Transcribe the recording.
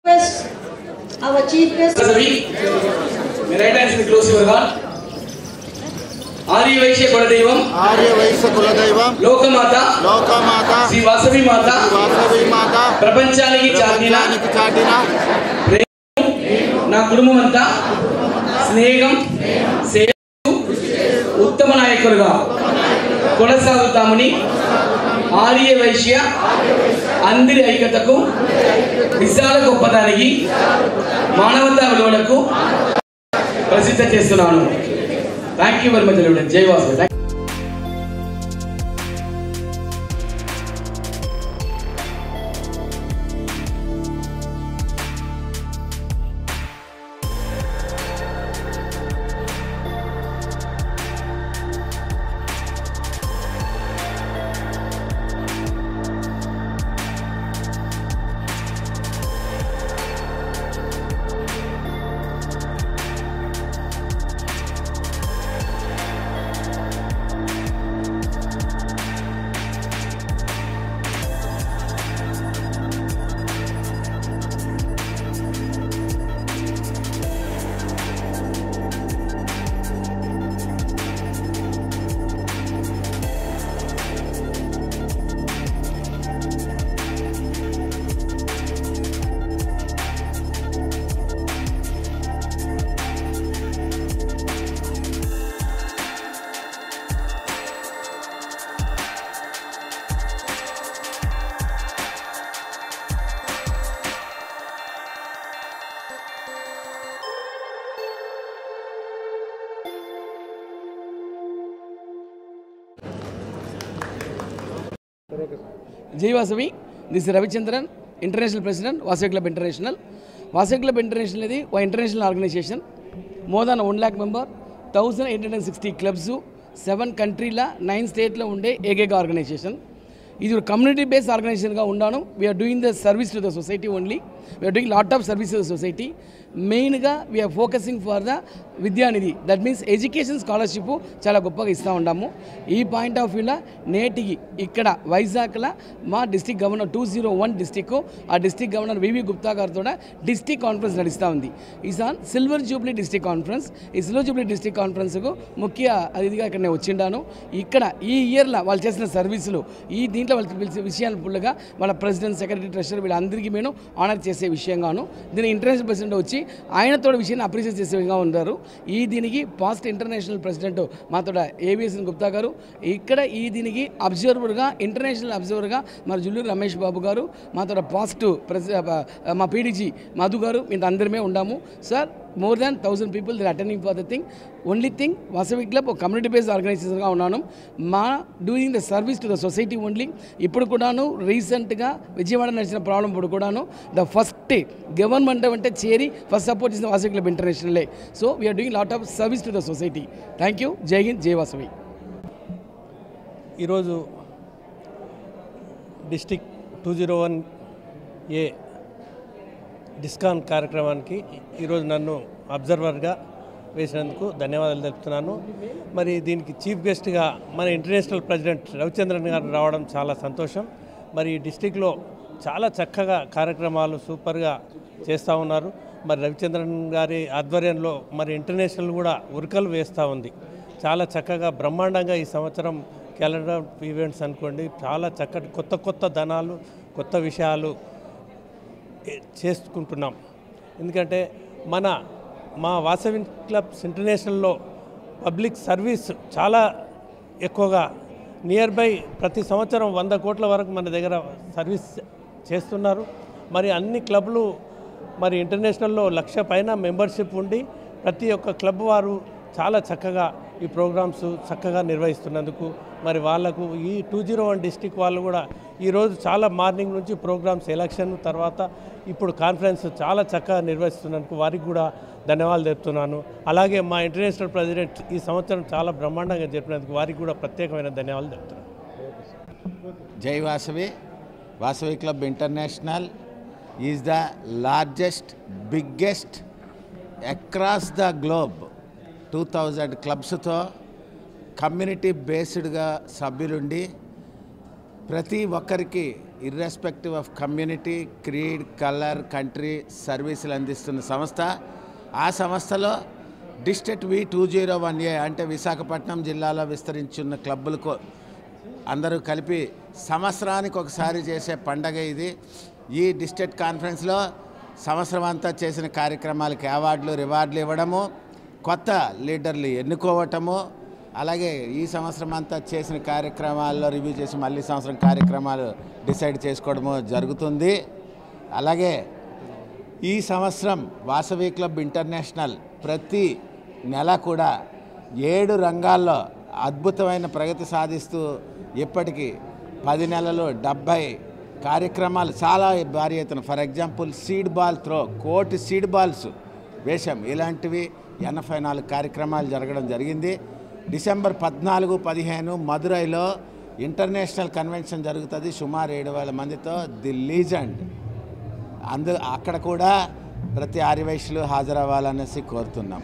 Our chief guest. May right hands in close your heart. Arya Vaishya Kuladaivam Lokamata Sri Vasavi Mata Prapanchaniki Chatina Na Kudumamanta Snegam Sevu Uttama Nayakaluga Kodasagutamani Arya Vaishya Andiri Aikataku Visala Goppadaniki Manavata Viluvalaku Prasitha Chestunnanu. Thank you very much, everyone. Jai Vasavi. Jai Vasavi. This is Ravichandran, International President, Vasavi Club International. Vasavi Club International is an international organization. More than 1 lakh member, 1860 clubs, 7 countries, 9 states organization. This is a community-based organization. We are doing the service to the society only. We are doing lot of service to the society. Mainly, we are focusing for the Vidyanidhi. That means education scholarship. Chala goppaga ista undamu. Ee point of view la netiki ikkada Vizag la ma district governor 201 district aa district governor VV Gupta garthoda district conference nadista undi. Is on Silver Jubilee district conference. Ee Silver Jubilee district conference ku mukhya athidiga ikkadne vachindanu. Ikkada ee year la vallu chesina service lu ee దీంట్లో వాళ్ళకి పిలిచే విషయాలు ఫుల్గా వాళ్ళ president secretary treasurer వీళ్ళందరికీ మేము honour చేసే విషయంగాను దీని ఇంటర్నేషనల్ ప్రెసిడెంట్ వచ్చి ఆయనతో విషయాన్ని అప్రిషియేట్ చేసే విధంగా ఉన్నారు. దీనికి పాస్ట్ ఇంటర్నేషనల్ ప్రెసిడెంట్ మాతో ఏవిఎస్ఎన్ గుప్తా గారు ఇక్కడ దీనికి అబ్జర్వర్గా ఇంటర్నేషనల్ అబ్జర్వర్గా మరి జుల్లూరు రమేష్ బాబు గారు మాతో పాస్ట్ మా పీడీజీ మధు గారు మేము అందరమే ఉన్నాము. Sir more than 1000 people they are attending for the thing. Only thing Vasavi Club or community based organization ga unnanu ma doing the service to the society only. Ippudu kudanu recent ga Vijayawada nadichina problem pudu kudanu the first government ante cheri first support is the Vasavi Club International. So we are doing lot of service to the society. Thank you. Jai Hind, Jai Vasavi. Ee roju district 201A డిస్కాన్ కార్యక్రమానికి ఈరోజు నన్ను అబ్జర్వర్గా వేసినందుకు ధన్యవాదాలు తెలుపుతున్నాను. మరి దీనికి chief గెస్ట్గా మన international president Ravichandran గారు రావడం చాలా సంతోషం. మరి ఈ డిస్టిక్లో చాలా చక్కగా కార్యక్రమాలు సూపర్గా చేస్తూ ఉన్నారు. మరి రవిచంద్రన్ గారి ఆధ్వర్యంలో మరి ఇంటర్నేషనల్ కూడా ఉరకలు వేస్తూ ఉంది. చాలా చక్కగా బ్రహ్మాండంగా ఈ సంవత్సరం క్యాలెండర్ ఈవెంట్స్ అనుకోండి చాలా చక్కటి కొత్త ధనాలు కొత్త విషయాలు చేసుకుంటున్నాం. ఎందుకంటే మా వాసవి క్లబ్స్ ఇంటర్నేషనల్లో పబ్లిక్ సర్వీస్ చాలా ఎక్కువగా నియర్ బై ప్రతి సంవత్సరం 100 కోట్ల వరకు మన దగ్గర సర్వీస్ చేస్తున్నారు. మరి అన్ని క్లబ్లు మరి ఇంటర్నేషనల్లో 1,00,000 పైన మెంబర్షిప్ ఉండి ప్రతి ఒక్క క్లబ్ వారు చాలా చక్కగా ఈ ప్రోగ్రామ్స్ చక్కగా నిర్వహిస్తున్నందుకు మరి వాళ్లకు ఈ 201 డిస్ట్రిక్ట్ వాళ్ళు కూడా ఈరోజు చాలా మార్నింగ్ నుంచి ప్రోగ్రామ్స్ ఎలక్షన్ తర్వాత ఇప్పుడు కాన్ఫరెన్స్ చాలా చక్కగా నిర్వహిస్తున్నందుకు వారికి కూడా ధన్యవాదాలు చెప్తున్నాను. అలాగే మా ఇంటర్నేషనల్ ప్రెసిడెంట్ ఈ సంవత్సరం చాలా బ్రహ్మాండంగా జరిపినందుకు వారికి కూడా ప్రత్యేకమైన ధన్యవాదాలు చెప్తున్నాను. జై Vasavi. Vasavi club international is the largest biggest across the globe. 2000 క్లబ్స్తో కమ్యూనిటీ బేస్డ్గా సభ్యులుండి ప్రతి ఒక్కరికి irrespective of community, creed, colour, country సర్వీసులు అందిస్తున్న సంస్థ. ఆ సంస్థలో డిస్ట్రిక్ట్ V201A అంటే విశాఖపట్నం జిల్లాలో విస్తరించున్న క్లబ్బులకు అందరూ కలిపి సంవత్సరానికి ఒకసారి చేసే పండగ ఇది. ఈ డిస్ట్రిక్ట్ కాన్ఫరెన్స్లో సంవత్సరం అంతా చేసిన కార్యక్రమాలకి అవార్డులు, రివార్డులు ఇవ్వడము, కొత్త లీడర్లు ఎన్నుకోవటము, అలాగే ఈ సంవత్సరం అంతా చేసిన కార్యక్రమాల్లో రివ్యూ చేసి మళ్ళీ సంవత్సరం కార్యక్రమాలు డిసైడ్ చేసుకోవడము జరుగుతుంది. అలాగే ఈ సంవత్సరం వాసవి క్లబ్ ఇంటర్నేషనల్ ప్రతి నెల కూడా 7 రంగాల్లో అద్భుతమైన ప్రగతి సాధిస్తూ ఇప్పటికీ 10 నెలలు 70 కార్యక్రమాలు చాలా భారీ ఎత్తున. For example seed ball throw 1 కోటి సీడ్ బాల్స్ వేశాం. ఇలాంటివి 84 కార్యక్రమాలు జరగడం జరిగింది. డిసెంబర్ 14, 15 మదురైలో ఇంటర్నేషనల్ కన్వెన్షన్ జరుగుతుంది సుమారు 7,000 మందితో, ది లీజెండ్. అక్కడ కూడా ప్రతి ఆర్యవైశ్యులు హాజరవ్వాలనేసి కోరుతున్నాం.